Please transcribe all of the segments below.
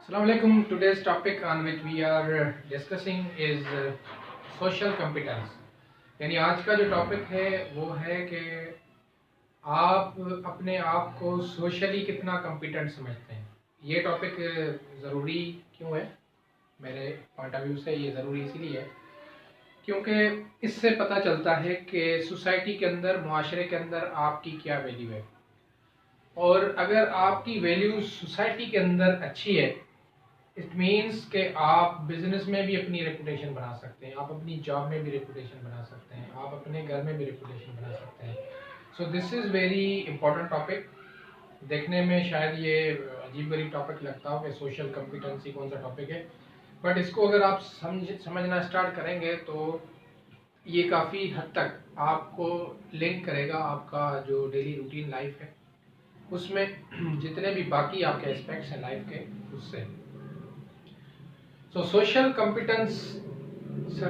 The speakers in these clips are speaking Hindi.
Assalamu alaikum. Today's topic on which we are discussing is social competence. यानी आज का जो टॉपिक है वो है कि आप अपने आप को सोशली कितना कॉम्पिटेंट समझते हैं। ये टॉपिक ज़रूरी क्यों है? मेरे पॉइंट ऑफ व्यू से ये ज़रूरी इसीलिए है क्योंकि इससे पता चलता है कि सोसाइटी के अंदर, मुआशरे के अंदर आपकी क्या वैल्यू है। और अगर आपकी वैल्यू सोसाइटी के अंदर अच्छी है, इट मीन्स कि आप बिजनेस में भी अपनी रेपुटेशन बना सकते हैं, आप अपनी जॉब में भी रेपुटेशन बना सकते हैं, आप अपने घर में भी रेपुटेशन बना सकते हैं। So this is very important topic. देखने में शायद ये अजीब गरीब टॉपिक लगता हो कि सोशल कॉम्पिटेंसी कौन सा टॉपिक है, बट इसको अगर आप समझना स्टार्ट करेंगे तो ये काफ़ी हद तक आपको लिंक करेगा आपका जो डेली रूटीन लाइफ है उसमें जितने भी बाकी आपके एस्पेक्ट्स हैं लाइफ के उससे। तो सोशल कॉम्पिटेंस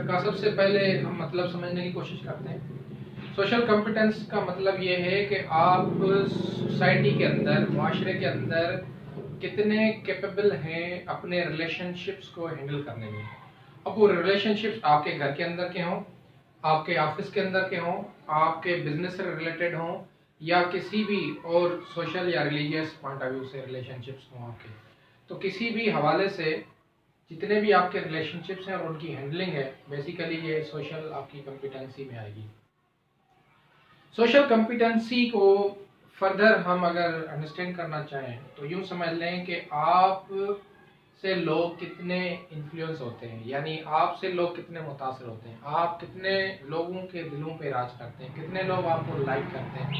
का सबसे पहले हम मतलब समझने की कोशिश करते हैं। सोशल कॉम्पिटेंस का मतलब ये है कि आप सोसाइटी के अंदर, मुआशरे के अंदर कितने कैपेबल हैं अपने रिलेशनशिप्स को हैंडल करने में। अब वो रिलेशनशिप्स आपके घर के अंदर के हों, आपके ऑफिस के अंदर के हों, आपके बिजनेस से रिलेटेड हों, या किसी भी और सोशल या रिलीजियस पॉइंट ऑफ व्यू से रिलेशनशिप्स हों आपके, तो किसी भी हवाले से जितने भी आपके रिलेशनशिप्स हैं और उनकी हैंडलिंग है, बेसिकली ये सोशल आपकी कॉम्पिटेंसी में आएगी। सोशल कॉम्पिटेंसी को फर्दर हम अगर अंडरस्टैंड करना चाहें तो यूँ समझ लें कि आप से लोग कितने इन्फ्लुएंस होते हैं, यानी आपसे लोग कितने मुतासर होते हैं, आप कितने लोगों के दिलों पे राज करते हैं, कितने लोग आपको लाइक करते हैं,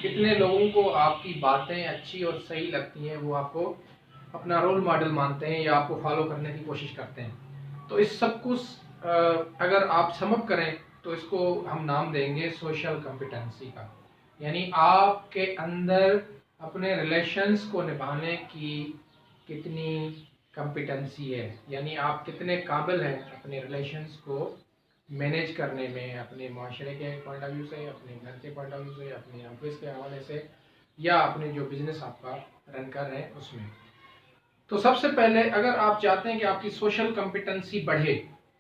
कितने लोगों को आपकी बातें अच्छी और सही लगती हैं, वो आपको अपना रोल मॉडल मानते हैं या आपको फॉलो करने की कोशिश करते हैं। तो इस सब कुछ अगर आप समअप करें तो इसको हम नाम देंगे सोशल कॉम्पिटेंसी का। यानी आपके अंदर अपने रिलेशंस को निभाने की कितनी कॉम्पिटेंसी है, यानी आप कितने काबिल हैं अपने रिलेशंस को मैनेज करने में, अपने माशरे के पॉइंट ऑफ व्यू से, अपने घर के पॉइंट ऑफ व्यू से, अपने ऑफिस के हवाले से, या अपने जो बिजनेस आपका रन कर रहे हैं उसमें। तो सबसे पहले अगर आप चाहते हैं कि आपकी सोशल कॉम्पिटेंसी बढ़े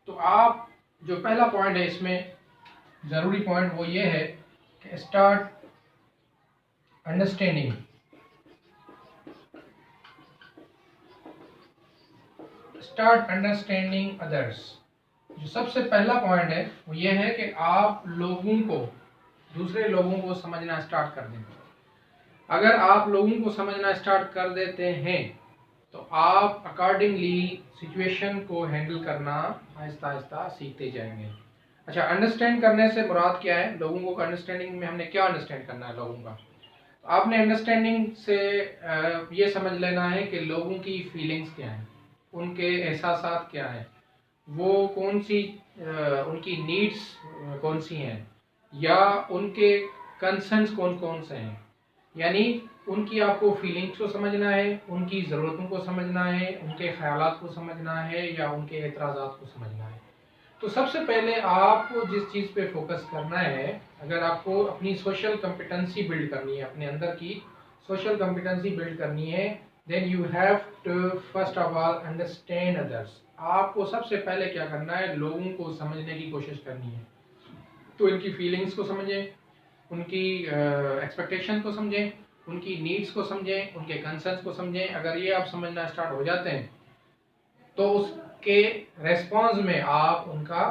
तो आप जो पहला पॉइंट है इसमें ज़रूरी पॉइंट वो ये है कि स्टार्ट अंडरस्टैंडिंग अदर्स। जो सबसे पहला पॉइंट है वो ये है कि आप लोगों को, दूसरे लोगों को समझना स्टार्ट कर दें। अगर आप लोगों को समझना स्टार्ट कर देते हैं तो आप अकॉर्डिंगली सिचुएशन को हैंडल करना आहिस्ता आहिस्ता सीखते जाएंगे। अच्छा, अंडरस्टैंड करने से मुराद क्या है? लोगों को अंडरस्टैंडिंग में हमने क्या अंडरस्टैंड करना है लोगों का? तो आपने अंडरस्टैंडिंग से ये समझ लेना है कि लोगों की फीलिंग्स क्या हैं, उनके एहसासात क्या हैं, वो कौन सी उनकी नीड्स कौन सी हैं, या उनके कंसर्न्स कौन कौन से हैं। यानी उनकी आपको फीलिंग्स को समझना है, उनकी ज़रूरतों को समझना है, उनके ख्यालात को समझना है, या उनके एतराज़ात को समझना है। तो सबसे पहले आपको जिस चीज़ पे फोकस करना है, अगर आपको अपनी सोशल कॉम्पिटेंसी बिल्ड करनी है, अपने अंदर की सोशल कॉम्पिटेंसी बिल्ड करनी है, then you have to first of all understand others. आपको सबसे पहले क्या करना है? लोगों को समझने की कोशिश करनी है। तो इनकी फीलिंग्स को समझें, उनकी एक्सपेक्टेशन को समझें, उनकी नीड्स को समझें, उनके कंसर्न्स को समझें। अगर ये आप समझना स्टार्ट हो जाते हैं तो उसके रेस्पॉन्स में आप उनका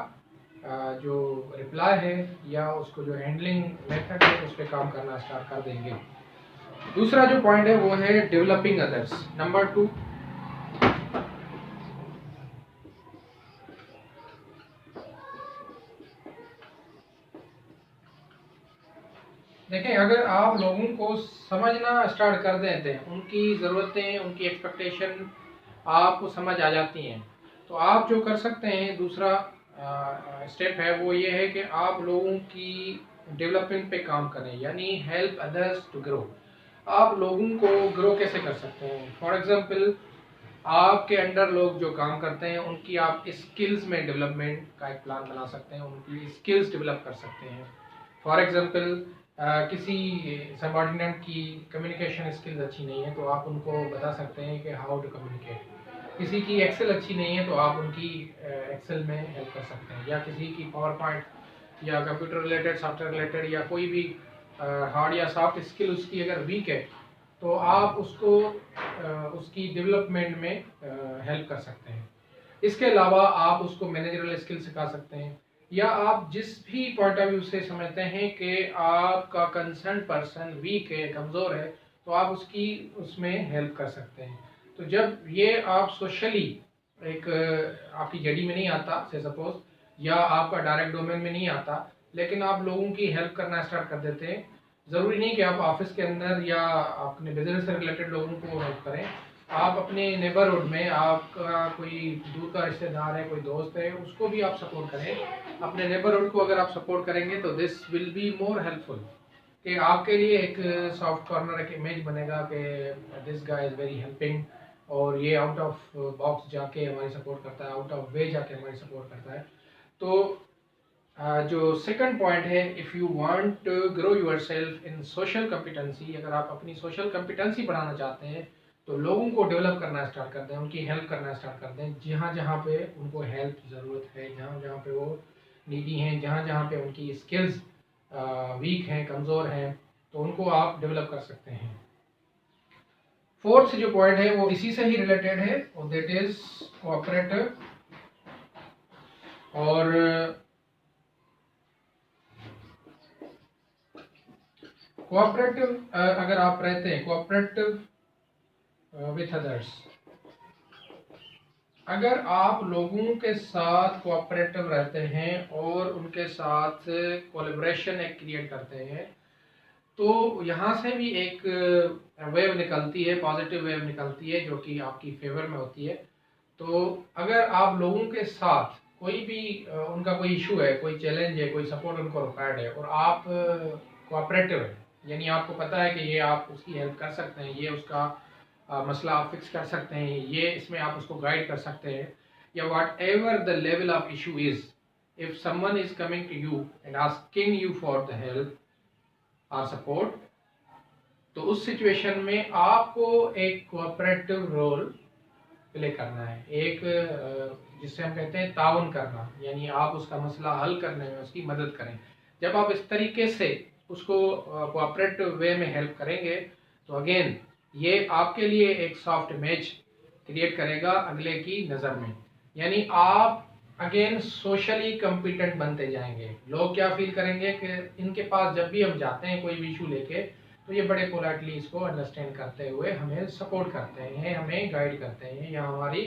जो रिप्लाई है या उसको जो हैंडलिंग मेथड है उस पर काम करना स्टार्ट कर देंगे। दूसरा जो पॉइंट है वो है डेवलपिंग अदर्स। नंबर 2, देखें, अगर आप लोगों को समझना स्टार्ट कर देते हैं, उनकी ज़रूरतें, उनकी एक्सपेक्टेशन आपको समझ आ जाती हैं, तो आप जो कर सकते हैं दूसरा स्टेप है वो ये है कि आप लोगों की डेवलपमेंट पे काम करें, यानी हेल्प अदर्स टू ग्रो। आप लोगों को ग्रो कैसे कर सकते हैं? फॉर एग्जांपल, आपके अंडर लोग जो काम करते हैं उनकी आप स्किल्स में डेवलपमेंट का एक प्लान बना सकते हैं, उनकी स्किल्स डेवलप कर सकते हैं। फॉर एग्जांपल, किसी सबॉर्डिनेट की कम्युनिकेशन स्किल्स अच्छी नहीं है तो आप उनको बता सकते हैं कि हाउ टू कम्युनिकेट। किसी की एक्सेल अच्छी नहीं है तो आप उनकी एक्सेल में हेल्प कर सकते हैं, या किसी की पावर पॉइंट या कंप्यूटर रिलेटेड, सॉफ्टवेयर रिलेटेड, या कोई भी हार्ड या सॉफ्ट स्किल उसकी अगर वीक है तो आप उसको उसकी डेवलपमेंट में हेल्प कर सकते हैं। इसके अलावा आप उसको मैनेजरल स्किल सिखा सकते हैं, या आप जिस भी पॉइंट ऑफ व्यू से समझते हैं कि आपका कंसर्न पर्सन वीक है, कमज़ोर है, तो आप उसकी उसमें हेल्प कर सकते हैं। तो जब ये आप सोशली एक आपकी जड़ी में नहीं आता से सपोज, या आपका डायरेक्ट डोमेन में नहीं आता, लेकिन आप लोगों की हेल्प करना स्टार्ट कर देते हैं। ज़रूरी नहीं कि आप ऑफिस के अंदर या अपने बिजनेस से रिलेटेड लोगों को हेल्प करें, आप अपने नेबरहुड में आपका कोई दूर का रिश्तेदार है, कोई दोस्त है, उसको भी आप सपोर्ट करें। अपने नेबरहुड को अगर आप सपोर्ट करेंगे तो this will be more helpful, कि आपके लिए एक सॉफ्ट कॉर्नर, एक इमेज बनेगा कि this guy is very helping, और ये आउट ऑफ बॉक्स जाके हमारी सपोर्ट करता है, आउट ऑफ वे जाके हमारी सपोर्ट करता है। तो जो सेकंड पॉइंट है, if you want to grow yourself in social competency, अगर आप अपनी सोशल कॉम्पिटेंसी बढ़ाना चाहते हैं तो लोगों को डेवलप करना स्टार्ट कर दें, उनकी हेल्प करना स्टार्ट कर दें जहाँ जहाँ पे उनको हेल्प ज़रूरत है, जहाँ जहाँ पे वो नीडी हैं, जहाँ जहाँ पे उनकी स्किल्स वीक हैं, कमज़ोर हैं, तो उनको आप डेवलप कर सकते हैं। फोर्थ जो पॉइंट है वो इसी से ही रिलेटेड है, और दैट इज कोऑपरेटिव। और कोऑपरेटिव अगर आप रहते हैं कोऑपरेटिव विथ अदर्स, अगर आप लोगों के साथ कोऑपरेटिव रहते हैं और उनके साथ कोलैबोरेशन एक क्रिएट करते हैं, तो यहाँ से भी एक वेव निकलती है, पॉजिटिव वेव निकलती है, जो कि आपकी फेवर में होती है। तो अगर आप लोगों के साथ कोई भी उनका कोई इशू है, कोई चैलेंज है, कोई सपोर्ट उनको रिक्वायर्ड है, और आप कोऑपरेटिव है, यानी आपको पता है कि ये आप उसकी हेल्प कर सकते हैं, ये उसका मसला आप फिक्स कर सकते हैं, ये इसमें आप उसको गाइड कर सकते हैं, या whatever the level of issue is, if someone is coming to you and asking you for the help और सपोर्ट, तो उस सिचुएशन में आपको एक कोऑपरेटिव रोल प्ले करना है, एक जिससे हम कहते हैं ताउन करना, यानी आप उसका मसला हल करने में उसकी मदद करें। जब आप इस तरीके से उसको कोऑपरेटिव वे में हेल्प करेंगे तो अगेन ये आपके लिए एक सॉफ्ट इमेज क्रिएट करेगा अगले की नज़र में, यानी आप अगेन सोशली कॉम्पिटेंट बनते जाएंगे। लोग क्या फील करेंगे कि इनके पास जब भी हम जाते हैं कोई भी इशू लेके, तो ये बड़े पोलाइटली इसको अंडरस्टैंड करते हुए हमें सपोर्ट करते हैं, हमें गाइड करते हैं, या हमारी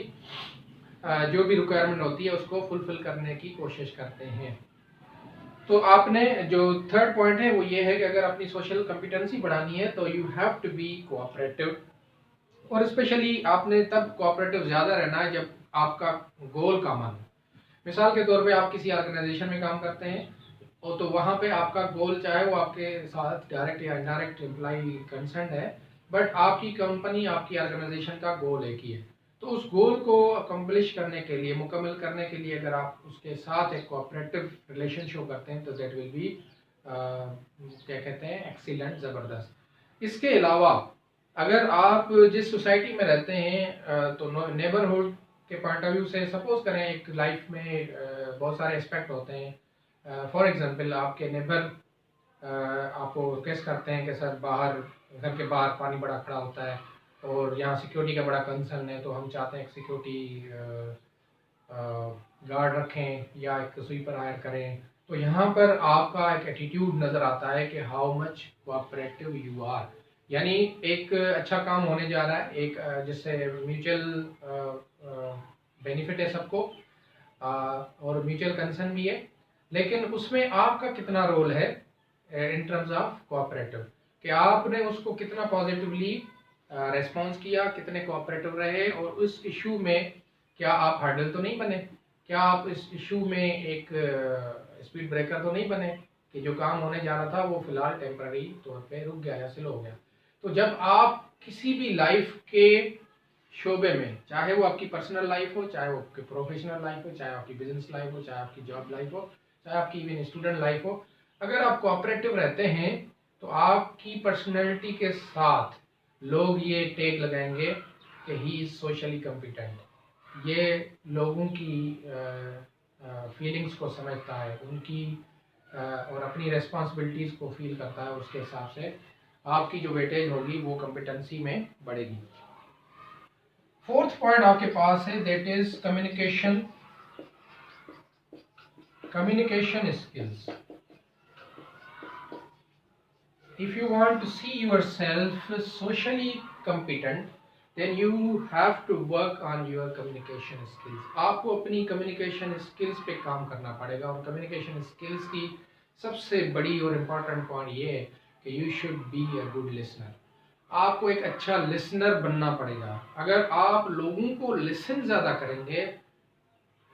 जो भी रिक्वायरमेंट होती है उसको फुलफिल करने की कोशिश करते हैं। तो आपने जो थर्ड पॉइंट है वो ये है कि अगर अपनी सोशल कॉम्पिटेंसी बढ़ानी है तो you have to be cooperative, और स्पेशली आपने तब कोऑपरेटिव ज़्यादा रहना है जब आपका गोल कॉमन है। मिसाल के तौर पे आप किसी ऑर्गेनाइजेशन में काम करते हैं, और तो वहाँ पे आपका गोल, चाहे वो आपके साथ डायरेक्ट या इनडायरेक्ट एम्प्लॉय कंसर्न है, बट आपकी कंपनी, आपकी ऑर्गेनाइजेशन का गोल एक ही है। तो उस गोल को अकम्प्लिश करने के लिए, मुकम्मल करने के लिए, अगर आप उसके साथ एक कोऑपरेटिव रिलेशन शो करते हैं तो दैट विल बी क्या कहते हैं, एक्सीलेंट, ज़बरदस्त। इसके अलावा अगर आप जिस सोसाइटी में रहते हैं तो नेबरहुड के पॉइंट ऑफ व्यू से सपोज करें, एक लाइफ में बहुत सारे एस्पेक्ट होते हैं। फॉर एग्जांपल आपके नेबर आपको रिक्वेस्ट करते हैं कि सर बाहर, घर के बाहर पानी बड़ा खड़ा होता है और यहाँ सिक्योरिटी का बड़ा कंसर्न है, तो हम चाहते हैं एक सिक्योरिटी गार्ड रखें या एक स्वीपर हायर करें। तो यहाँ पर आपका एक एटीट्यूड नज़र आता है कि how much cooperative you are, यानी एक अच्छा काम होने जा रहा है, एक जिससे म्यूचुअल बेनिफिट है सबको, और म्यूचुअल कंसर्न भी है, लेकिन उसमें आपका कितना रोल है इन टर्म्स ऑफ कोऑपरेटिव, कि आपने उसको कितना पॉजिटिवली रेस्पॉन्स किया, कितने कोऑपरेटिव रहे, और उस इशू में क्या आप हर्डल तो नहीं बने, क्या आप इस इशू में एक स्पीड ब्रेकर तो नहीं बने कि जो काम होने जा रहा था वो फिलहाल टेम्पररी तौर पे रुक गया या स्लो हो गया। तो जब आप किसी भी लाइफ के शोबे में, चाहे वो आपकी पर्सनल लाइफ हो, चाहे वो आपकी प्रोफेशनल लाइफ हो, चाहे आपकी बिजनेस लाइफ हो, चाहे आपकी जॉब लाइफ हो, चाहे आपकी इवन स्टूडेंट लाइफ हो, अगर आप कोऑपरेटिव रहते हैं तो आपकी पर्सनैलिटी के साथ लोग ये टेक लगाएंगे कि ही इज़ सोशली कॉम्पिटेंट, ये लोगों की फीलिंग्स को समझता है, उनकी और अपनी रेस्पॉन्सिबिलिटीज़ को फील करता है। उसके हिसाब से आपकी जो वेटेज होगी वो कॉम्पिटेंसी में बढ़ेगी। फोर्थ पॉइंट आपके पास है, that is communication skills. If you want to see yourself socially competent, then you have to work on your communication skills. आपको अपनी communication skills पे काम करना पड़ेगा, और communication skills की सबसे बड़ी और important point ये है कि you should be a good listener. आपको एक अच्छा लिसनर बनना पड़ेगा। अगर आप लोगों को लिसन ज़्यादा करेंगे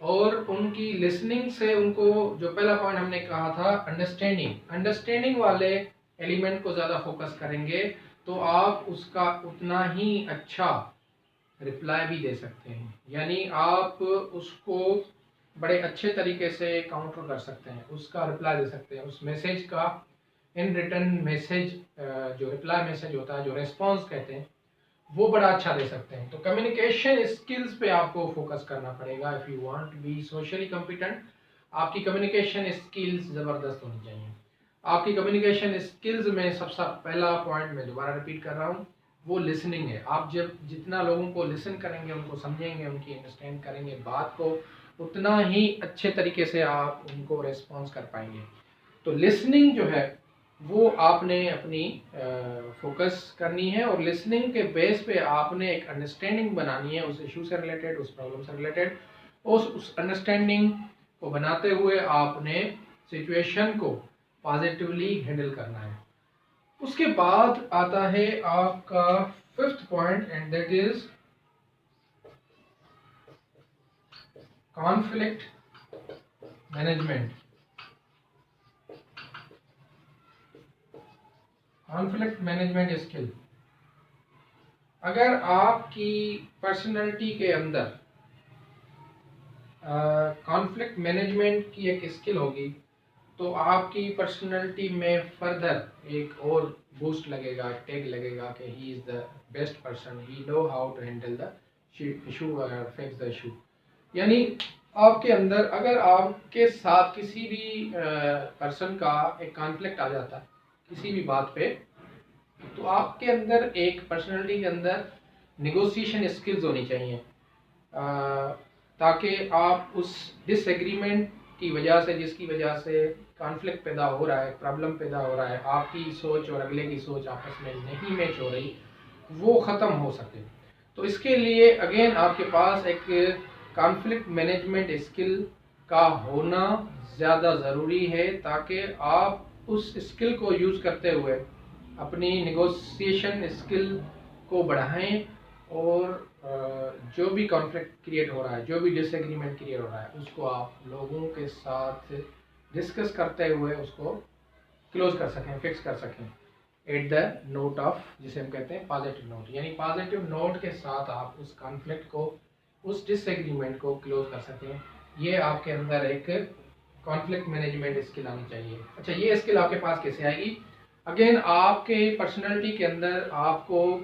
और उनकी लिसनिंग से उनको, जो पहला पॉइंट हमने कहा था अंडरस्टैंडिंग वाले एलिमेंट को ज़्यादा फोकस करेंगे, तो आप उसका उतना ही अच्छा रिप्लाई भी दे सकते हैं। यानी आप उसको बड़े अच्छे तरीके से काउंटर कर सकते हैं, उसका रिप्लाई दे सकते हैं, उस मैसेज का इन रिटर्न मैसेज, जो रिप्लाई मैसेज होता है, जो रेस्पॉन्स कहते हैं, वो बड़ा अच्छा दे सकते हैं। तो कम्युनिकेशन स्किल्स पे आपको फोकस करना पड़ेगा। If you want to be socially competent, आपकी कम्युनिकेशन स्किल्स ज़बरदस्त होनी चाहिए। आपकी कम्युनिकेशन स्किल्स में सबसे पहला पॉइंट मैं दोबारा रिपीट कर रहा हूँ, वो लिसनिंग है। आप जब जितना लोगों को लिसन करेंगे, उनको समझेंगे, उनकी अंडरस्टैंड करेंगे बात को, उतना ही अच्छे तरीके से आप उनको रेस्पॉन्स कर पाएंगे। तो लिसनिंग जो है वो आपने अपनी फोकस करनी है, और लिसनिंग के बेस पे आपने एक अंडरस्टैंडिंग बनानी है उस इशू से रिलेटेड, उस प्रॉब्लम से रिलेटेड। उस अंडरस्टैंडिंग को बनाते हुए आपने सिचुएशन को पॉजिटिवली हैंडल करना है। उसके बाद आता है आपका fifth point, and that is conflict management. Conflict management skill. अगर आपकी पर्सनैलिटी के अंदर कॉन्फ्लिक्ट मैनेजमेंट की एक स्किल होगी, तो आपकी पर्सनैलिटी में फर्दर एक और बूस्ट लगेगा, टैग लगेगा कि he is the best person, he know how to handle the issue और फिक्स द इशू। यानी आपके अंदर, अगर आपके साथ किसी भी पर्सन का एक कॉन्फ्लिक्ट आ जाता है किसी भी बात पे, तो आपके अंदर एक पर्सनैलिटी के अंदर नेगोशिएशन स्किल्स होनी चाहिए, ताकि आप उस डिसएग्रीमेंट की वजह से, जिसकी वजह से कॉन्फ्लिक्ट पैदा हो रहा है, प्रॉब्लम पैदा हो रहा है, आपकी सोच और अगले की सोच आपस में नहीं मैच हो रही, वो ख़त्म हो सके। तो इसके लिए अगेन आपके पास एक कॉन्फ्लिक्ट मैनेजमेंट स्किल का होना ज़्यादा ज़रूरी है, ताकि आप उस स्किल को यूज़ करते हुए अपनी नेगोशिएशन स्किल को बढ़ाएं, और जो भी कॉन्फ्लिक्ट क्रिएट हो रहा है, जो भी डिसएग्रीमेंट क्रिएट हो रहा है, उसको आप लोगों के साथ डिस्कस करते हुए उसको क्लोज कर सकें, फिक्स कर सकें एट द नोट ऑफ, जिसे हम कहते हैं पॉजिटिव नोट। यानी पॉजिटिव नोट के साथ आप उस कॉन्फ्लिक्ट को, उस डिसएग्रीमेंट को क्लोज कर सकें। ये आपके अंदर एक कॉन्फ्लिक्ट मैनेजमेंट स्किल आनी चाहिए। अच्छा, ये स्किल आपके पास कैसे आएगी? अगेन आपके पर्सनैलिटी के अंदर आपको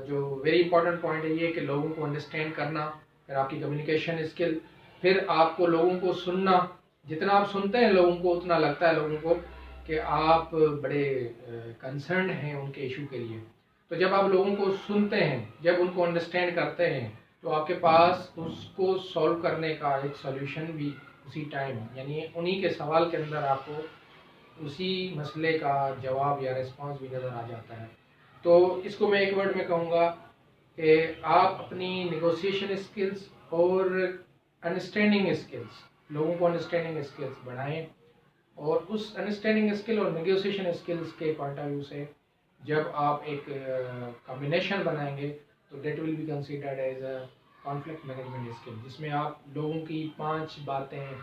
जो वेरी इंपॉर्टेंट पॉइंट है ये कि लोगों को अंडरस्टैंड करना, फिर आपकी कम्युनिकेशन स्किल, फिर आपको लोगों को सुनना। जितना आप सुनते हैं लोगों को, उतना लगता है लोगों को कि आप बड़े कंसर्न हैं उनके इशू के लिए। तो जब आप लोगों को सुनते हैं, जब उनको अंडरस्टैंड करते हैं, तो आपके पास उसको सॉल्व करने का एक सॉल्यूशन भी उसी टाइम, यानी उन्हीं के सवाल के अंदर आपको उसी मसले का जवाब या रिस्पांस भी नज़र आ जाता है। तो इसको मैं एक वर्ड में कहूँगा कि आप अपनी नेगोशिएशन स्किल्स और अंडरस्टैंडिंग स्किल्स, लोगों को अंडरस्टैंडिंग स्किल्स बढ़ाएं, और उस अंडरस्टैंडिंग स्किल और नेगोशिएशन स्किल्स के पॉइंट ऑफ व्यू से जब आप एक कॉम्बिनेशन बनाएंगे, तो that will be considered as a conflict management skill, जिसमें आप लोगों की 5 बातें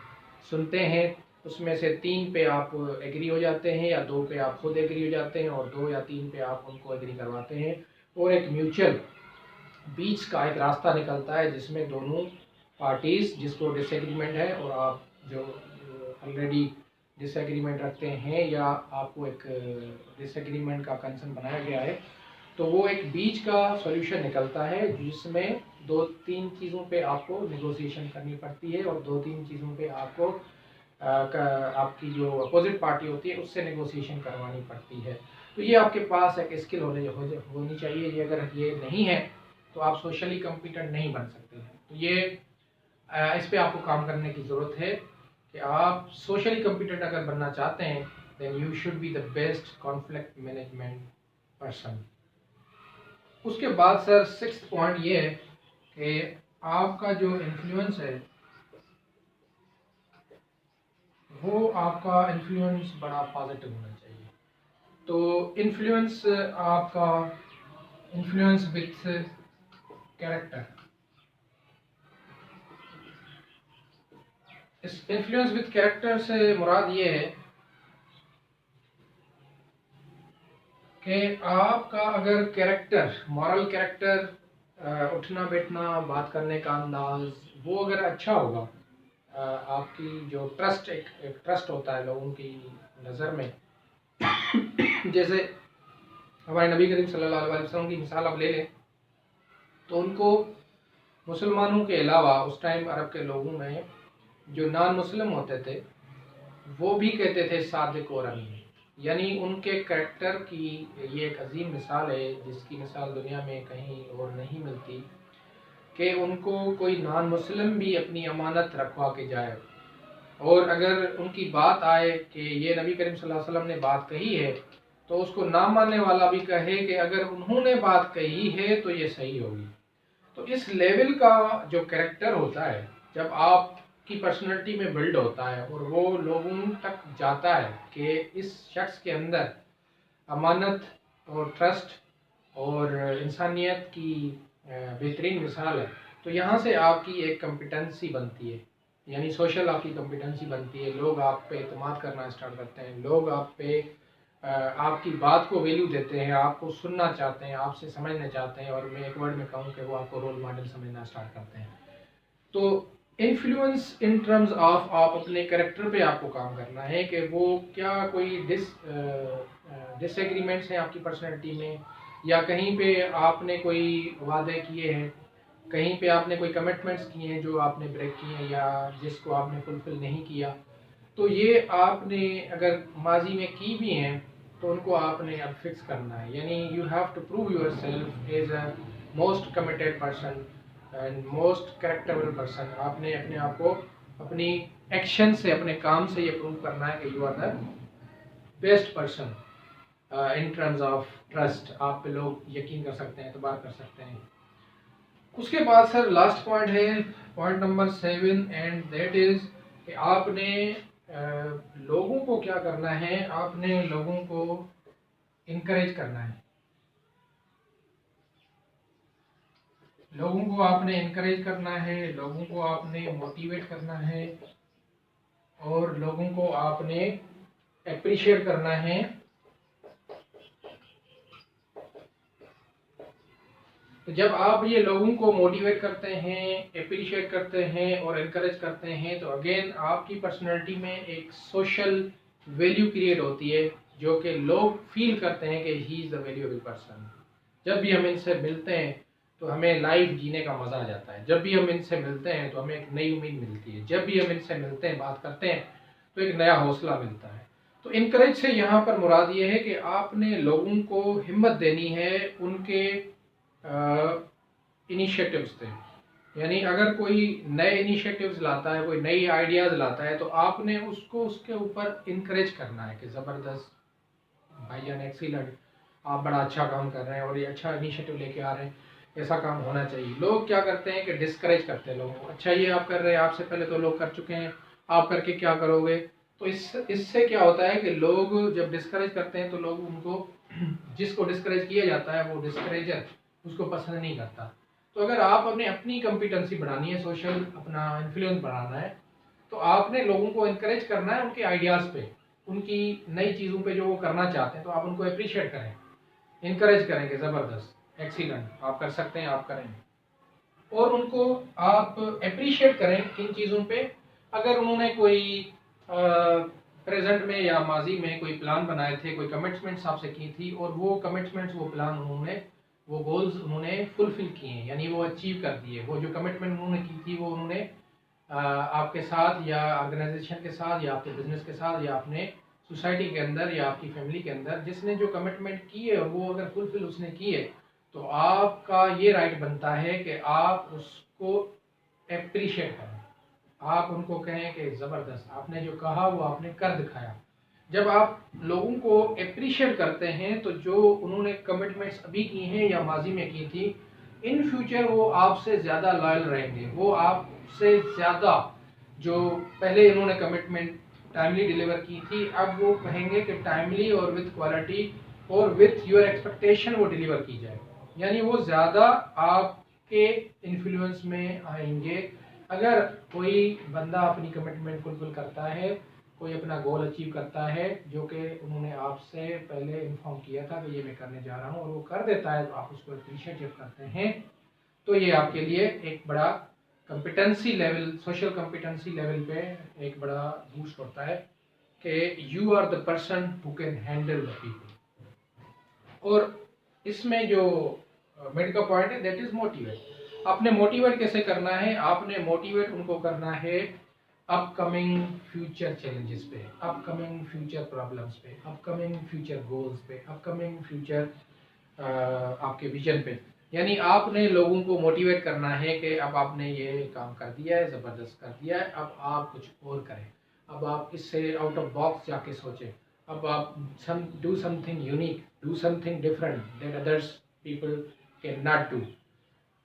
सुनते हैं, उसमें से 3 पे आप एग्री हो जाते हैं, या 2 पे आप खुद एग्री हो जाते हैं, और 2 या 3 पे आप उनको एग्री करवाते हैं, और एक म्यूचुअल बीच का एक रास्ता निकलता है, जिसमें दोनों पार्टीज जिसको डिसएग्रीमेंट है, और आप जो ऑलरेडी डिसएग्रीमेंट रखते हैं, या आपको एक डिसएग्रीमेंट का कंसर्न बनाया गया है, तो वो एक बीच का सॉल्यूशन निकलता है, जिसमें 2-3 चीज़ों पे आपको नेगोशिएशन करनी पड़ती है और 2-3 चीज़ों पे आपको आपकी जो अपोजिट पार्टी होती है उससे नेगोशिएशन करवानी पड़ती है। तो ये आपके पास एक स्किल होनी चाहिए। ये अगर ये नहीं है तो आप सोशली कॉम्पिटेंट नहीं बन सकते हैं। तो ये इस पे आपको काम करने की ज़रूरत है कि आप सोशली कॉम्पिटेंट अगर बनना चाहते हैं then you should be the best conflict management person. उसके बाद सर 6th पॉइंट ये है कि आपका जो इन्फ्लुएंस है वो आपका इन्फ्लुएंस बड़ा पॉजिटिव होना चाहिए। तो इन्फ्लुएंस आपका इन्फ्लुएंस विथ कैरेक्टर, इस इन्फ्लुएंस विथ कैरेक्टर से मुराद ये है कि आपका अगर कैरेक्टर, मॉरल कैरेक्टर, उठना बैठना, बात करने का अंदाज वो अगर अच्छा होगा, आपकी जो ट्रस्ट एक ट्रस्ट होता है लोगों की नज़र में जैसे हमारे नबी करीम सल्लल्लाहु अलैहि वसल्लम की मिसाल आप ले लें तो उनको मुसलमानों के अलावा उस टाइम अरब के लोगों में जो नॉन मुस्लिम होते थे वो भी कहते थे सादिक और अमीन। यानी उनके कैरेक्टर की ये एक अजीम मिसाल है जिसकी मिसाल दुनिया में कहीं और नहीं मिलती कि उनको कोई नॉन मुस्लिम भी अपनी अमानत रखवा के जाए और अगर उनकी बात आए कि ये नबी करीम सल्लल्लाहु अलैहि वसल्लम ने बात कही है तो उसको ना मानने वाला भी कहे कि अगर उन्होंने बात कही है तो ये सही होगी। तो इस लेवल का जो कैरेक्टर होता है जब आपकी पर्सनैलिटी में बिल्ड होता है और वो लोगों तक जाता है कि इस शख्स के अंदर अमानत और ट्रस्ट और इंसानियत की बेहतरीन मिसाल है, तो यहाँ से आपकी एक कॉम्पिटेंसी बनती है, यानी सोशल आपकी कॉम्पिटेंसी बनती है। लोग आप पे एतमाद करना स्टार्ट करते हैं, लोग आप पे आपकी बात को वैल्यू देते हैं, आपको सुनना चाहते हैं, आपसे समझना चाहते हैं और मैं एक वर्ड में कहूँ कि वो आपको रोल मॉडल समझना स्टार्ट करते हैं। तो इन्फ्लुएंस इन टर्म्स ऑफ आप अपने कैरेक्टर पे आपको काम करना है कि वो क्या कोई डिसएग्रीमेंट्स हैं आपकी पर्सनैलिटी में, या कहीं पे आपने कोई वादे किए हैं, कहीं पे आपने कोई कमिटमेंट्स किए हैं जो आपने ब्रेक किए हैं या जिसको आपने फुलफिल नहीं किया। तो ये आपने अगर माजी में की भी हैं तो उनको आपने अब फिक्स करना है। यानी you have to prove yourself as a most committed person and most characterable person. आपने अपने आप को अपनी एक्शन से, अपने काम से ये प्रूव करना है कि you are the best person in terms of trust. आप पे लोग यकीन कर सकते हैं, एतबार कर सकते हैं। उसके बाद सर लास्ट पॉइंट है point number 7 and that is कि आपने लोगों को क्या करना है, आपने लोगों को इनकरेज करना है। लोगों को आपने इनकरेज करना है, लोगों को आपने मोटिवेट करना है और लोगों को आपने अप्रिशिएट करना है। तो जब आप ये लोगों को मोटिवेट करते हैं, अप्रिशिएट करते हैं और इनकरेज करते हैं तो अगेन आपकी पर्सनैलिटी में एक सोशल वैल्यू क्रिएट होती है जो कि लोग फील करते हैं कि he is the valuable person. जब भी हम इनसे मिलते हैं तो हमें लाइफ जीने का मज़ा आ जाता है। जब भी हम इनसे मिलते हैं तो हमें एक नई उम्मीद मिलती है। जब भी हम इनसे मिलते हैं, बात करते हैं तो एक नया हौसला मिलता है। तो इनकरेज से यहाँ पर मुराद ये है कि आपने लोगों को हिम्मत देनी है उनके इनिशिएटिव्स थे। यानी अगर कोई नए इनिशिएटिव्स लाता है, कोई नई आइडियाज़ लाता है तो आपने उसको उसके ऊपर इनकरेज करना है कि ज़बरदस्त भाईजान, एक्सीलेंट, आप बड़ा अच्छा काम कर रहे हैं और ये अच्छा इनिशिएटिव लेके आ रहे हैं, ऐसा काम होना चाहिए। लोग क्या करते हैं कि डिस्करेज करते हैं लोगों को, अच्छा ये आप कर रहे हैं, आपसे पहले तो लोग कर चुके हैं, आप करके क्या करोगे। तो इससे क्या होता है कि लोग जब डिस्करेज करते हैं तो लोग उनको, जिसको डिस्करेज किया जाता है वो डिस्करेजर उसको पसंद नहीं करता। तो अगर आप अपनी कॉम्पिटेंसी बढ़ानी है, सोशल अपना इन्फ्लुएंस बढ़ाना है, तो आपने लोगों को इनकरेज करना है उनके आइडियाज़ पे, उनकी नई चीज़ों पे जो वो करना चाहते हैं। तो आप उनको अप्रिशिएट करें, इनकरेज करेंगे, ज़बरदस्त, एक्सीलेंट, आप कर सकते हैं, आप करें। और उनको आप अप्रिशिएट करें इन चीज़ों पे। अगर उन्होंने कोई प्रेजेंट में या माजी में कोई प्लान बनाए थे, कोई कमिटमेंट्स आपसे की थी और वो कमिटमेंट्स, वो प्लान उन्होंने वो गोल्स उन्होंने फुलफिल किए हैं, यानी वो अचीव कर दिए। वो जो कमिटमेंट उन्होंने की थी वो उन्होंने आपके साथ या ऑर्गेनाइजेशन के साथ या आपके बिजनेस के साथ या अपने सोसाइटी के अंदर या आपकी फैमिली के अंदर जिसने जो कमिटमेंट की है वो अगर फुलफिल उसने की है, तो आपका ये राइट बनता है कि आप उसको एप्रिशिएट करें। आप उनको कहें कि ज़बरदस्त, आपने जो कहा वो आपने कर दिखाया। जब आप लोगों को अप्रिशिएट करते हैं तो जो उन्होंने कमिटमेंट्स अभी की हैं या माजी में की थी, इन फ्यूचर वो आपसे ज़्यादा लॉयल रहेंगे। वो आपसे ज़्यादा, जो पहले इन्होंने कमिटमेंट टाइमली डिलीवर की थी, अब वो कहेंगे कि टाइमली और विथ क्वालिटी और विथ योर एक्सपेक्टेशन वो डिलीवर की जाए। यानी वो ज़्यादा आपके इन्फ्लुएंस में आएंगे। अगर कोई बंदा अपनी कमिटमेंट फुलफिल करता है, कोई अपना गोल अचीव करता है जो कि उन्होंने आपसे पहले इन्फॉर्म किया था कि ये मैं करने जा रहा हूँ, और वो कर देता है, तो आप उसको अप्रिशिएट जब करते हैं तो ये आपके लिए एक बड़ा competency level, social competency level पे एक बड़ा बूस्ट होता है कि you are the person who can handle the people. और इसमें जो मिड का पॉइंट है दैट इज मोटिवेट। आपने मोटिवेट कैसे करना है? आपने मोटिवेट उनको करना है अपकमिंग फ्यूचर चैलेंजेस पे, अपकमिंग फ्यूचर प्रॉब्लम्स पे, अपकमिंग फ्यूचर गोल्स पे, अपकमिंग फ्यूचर आपके विजन पे। यानी आपने लोगों को मोटिवेट करना है कि अब आपने ये काम कर दिया है, ज़बरदस्त कर दिया है, अब आप कुछ और करें, अब आप इससे आउट ऑफ बॉक्स जाके सोचें, अब आप do something unique, do something different that others people can not do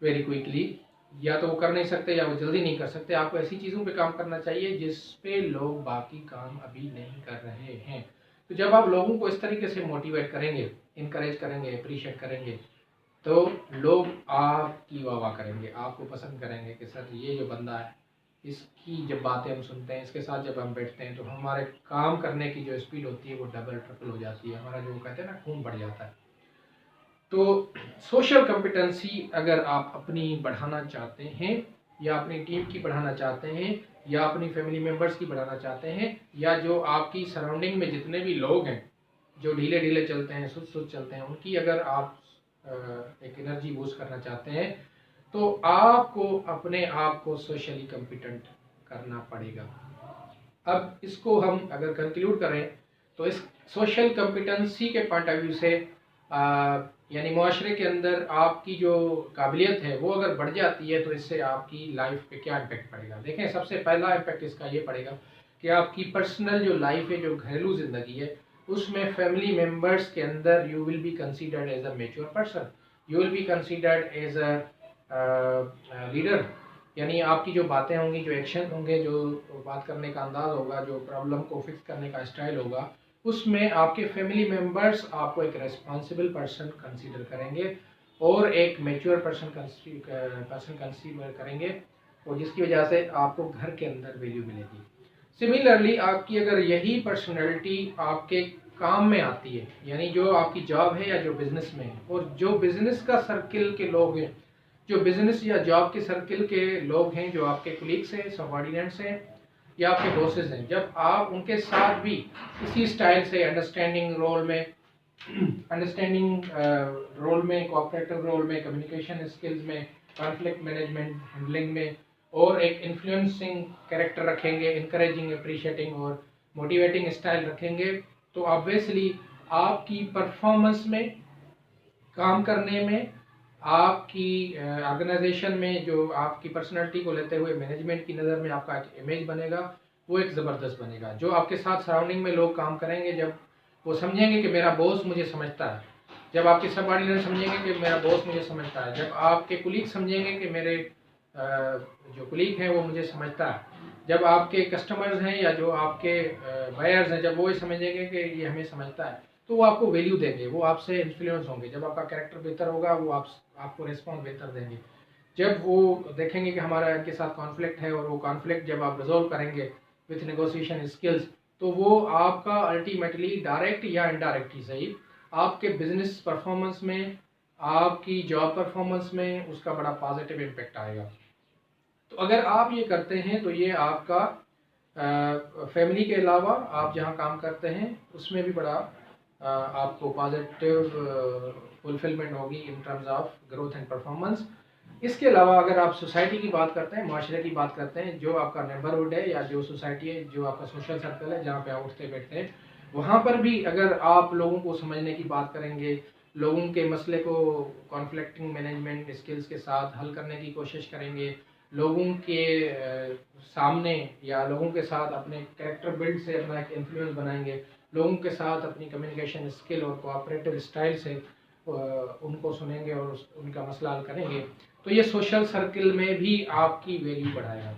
very quickly. या तो वो कर नहीं सकते या वो जल्दी नहीं कर सकते। आपको ऐसी चीज़ों पे काम करना चाहिए जिस पे लोग बाकी काम अभी नहीं कर रहे हैं। तो जब आप लोगों को इस तरीके से मोटिवेट करेंगे, इनकरेज करेंगे, अप्रिशिएट करेंगे, तो लोग आपकी वाह करेंगे, आपको पसंद करेंगे कि सर ये जो बंदा है, इसकी जब बातें हम सुनते हैं, इसके साथ जब हम बैठते हैं, तो हमारे काम करने की जो स्पीड होती है वो डबल ट्रिपल हो जाती है। हमारा जो कहते हैं ना, खून बढ़ जाता है। तो सोशल कॉम्पिटेंसी अगर आप अपनी बढ़ाना चाहते हैं, या अपनी टीम की बढ़ाना चाहते हैं, या अपनी फैमिली मेम्बर्स की बढ़ाना चाहते हैं, या जो आपकी सराउंडिंग में जितने भी लोग हैं जो ढीले ढीले चलते हैं, सुस्त सुस्त चलते हैं, उनकी अगर आप एक एनर्जी बूस्ट करना चाहते हैं, तो आपको अपने आप को सोशली कॉम्पिटेंट करना पड़ेगा। अब इसको हम अगर कंक्लूड करें तो इस सोशल कॉम्पिटेंसी के पॉइंट ऑफ व्यू से यानी मुआशरे के अंदर आपकी जो काबिलियत है वो अगर बढ़ जाती है, तो इससे आपकी लाइफ पे क्या इम्पेक्ट पड़ेगा? देखें, सबसे पहला इम्पेक्ट इसका ये पड़ेगा कि आपकी पर्सनल जो लाइफ है, जो घरेलू ज़िंदगी है, उसमें फैमिली मेम्बर्स के अंदर you will be considered as a mature person, you will be considered as a leader. यानी आपकी जो बातें होंगी, जो एक्शन होंगे, जो बात करने का अंदाज होगा, जो प्रॉब्लम को फिक्स करने का स्टाइल होगा, उसमें आपके फैमिली मेम्बर्स आपको एक रेस्पॉन्सिबल पर्सन कंसीडर करेंगे और एक मैच्योर पर्सन कंसीडर करेंगे, और जिसकी वजह से आपको घर के अंदर वैल्यू मिलेगी। सिमिलरली आपकी अगर यही पर्सनैलिटी आपके काम में आती है, यानी जो आपकी जॉब है या जो बिजनेस में है, और जो बिजनेस का सर्किल के लोग हैं, जो बिजनेस या जॉब के सर्किल के लोग हैं, जो आपके कुलीग्स हैं, सबऑर्डिनेट्स हैं, या आपके बॉसेस हैं, जब आप उनके साथ भी इसी स्टाइल से अंडरस्टैंडिंग रोल में, कोऑपरेटिव रोल में, कम्युनिकेशन स्किल्स में, कॉन्फ्लिक्ट मैनेजमेंट हैंडलिंग में, और एक इन्फ्लुएंसिंग कैरेक्टर रखेंगे, इनकरेजिंग, अप्रिशिएटिंग और मोटिवेटिंग स्टाइल रखेंगे, तो ऑब्वियसली आपकी परफॉर्मेंस में, काम करने में, आपकी ऑर्गेनाइजेशन में जो आपकी पर्सनालिटी को लेते हुए मैनेजमेंट की नज़र में आपका एक इमेज बनेगा, वो एक ज़बरदस्त बनेगा। जो आपके साथ सराउंडिंग में लोग काम करेंगे, जब वो समझेंगे कि मेरा बॉस मुझे समझता है, जब आपके सबऑर्डिनेट समझेंगे कि मेरा बॉस मुझे समझता है, जब आपके कुलीग समझेंगे कि मेरे जो कुलीग हैं वो मुझे समझता है, जब आपके कस्टमर्स हैं या जो आपके बायर्स हैं, जब वो समझेंगे कि ये हमें समझता है, तो वो आपको वैल्यू देंगे, वो आपसे इन्फ्लुएंस होंगे। जब आपका कैरेक्टर बेहतर होगा, वो आपको रिस्पॉन्स बेहतर देंगे। जब वो देखेंगे कि हमारा इनके साथ कॉन्फ्लिक्ट है, और वो कॉन्फ्लिक्ट जब आप रिजोल्व करेंगे विथ नेगोशिएशन स्किल्स, तो वो आपका अल्टीमेटली डायरेक्ट या इनडायरेक्टली सही आपके बिजनेस परफॉर्मेंस में, आपकी जॉब परफॉर्मेंस में उसका बड़ा पॉजिटिव इम्पेक्ट आएगा। तो अगर आप ये करते हैं तो ये आपका फैमिली के अलावा आप जहाँ काम करते हैं उसमें भी बड़ा आपको पॉजिटिव फुलफिलमेंट होगी इन terms of growth and performance. इसके अलावा अगर आप सोसाइटी की बात करते हैं, माशरे की बात करते हैं, जो आपका नेबरहुड है या जो सोसाइटी है, जो आपका सोशल सर्कल है जहाँ पे आप उठते बैठते हैं, वहाँ पर भी अगर आप लोगों को समझने की बात करेंगे, लोगों के मसले को कॉन्फ्लिक्टिंग मैनेजमेंट स्किल्स के साथ हल करने की कोशिश करेंगे, लोगों के सामने या लोगों के साथ अपने कैरेक्टर बिल्ड से अपना एक इन्फ्लुएंस बनाएंगे, लोगों के साथ अपनी कम्युनिकेशन स्किल और कोऑपरेटिव स्टाइल से उनको सुनेंगे और उनका मसला हल करेंगे, तो ये सोशल सर्कल में भी आपकी वैल्यू बढ़ाएगा।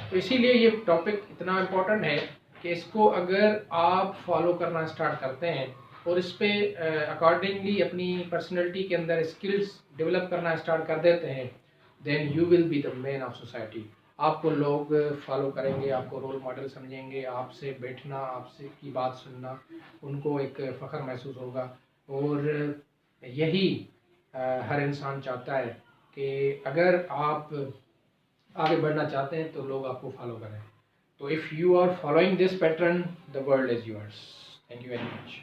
तो इसीलिए ये टॉपिक इतना इम्पोर्टेंट है कि इसको अगर आप फॉलो करना स्टार्ट करते हैं और इस पे अकॉर्डिंगली अपनी पर्सनैलिटी के अंदर स्किल्स डेवलप करना स्टार्ट कर देते हैं, then you will be the man of society. आपको लोग फॉलो करेंगे, आपको रोल मॉडल समझेंगे, आपसे बैठना, आपसे की बात सुनना, उनको एक फ़ख्र महसूस होगा। और यही हर इंसान चाहता है कि अगर आप आगे बढ़ना चाहते हैं तो लोग आपको फॉलो करें। तो if you are following this pattern, the world is yours. Thank you very much.